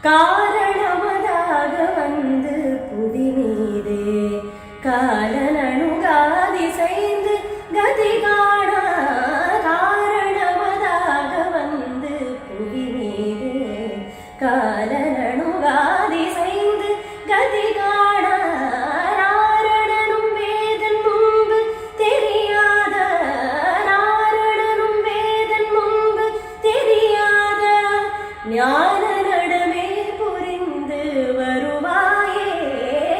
காரணமதாக வந்து புவி மீதே காலனணுகாதி செய்து கதி காணா காரணமதாக வந்து புவி மீதே காலனணுகாதி செய்து கதி காணா நாரணனும் வேதன் முன்பு தெரியாத நாரணனும் வேதன் முன்பு தெரியாத ஞான நடமே புரிந்து வருவாயே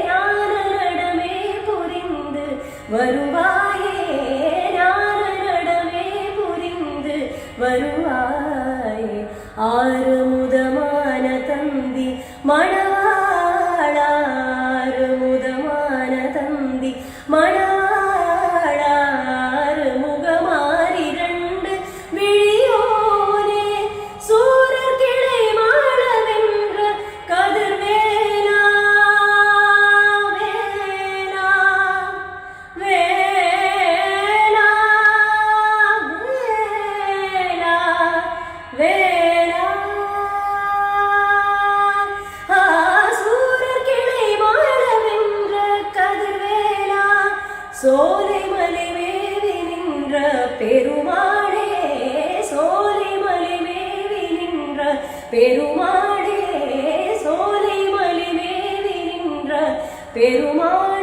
ஞான நடமே புரிந்து வருவாயே ஞான நடமே புரிந்து வருவாயே ஆறுமுதமான தந்தி மணவாளா ஆறுமுதமான தந்தி மணவாளா ஆறுமுகமாரி ரெண்டு விழியோனே சூரர் கிளை மாளவென்ற கதிர்வேலா வேலா வேலா வேலா வேலா சூரர் கிளை மாளவென்ற கதிர்வேலா சோலை மலை மேவி நின்ற பெருமாளே சோலை மலை மேவி நின்ற பெருமாளே சோலை மலை மேவி நின்ற பெருமாளே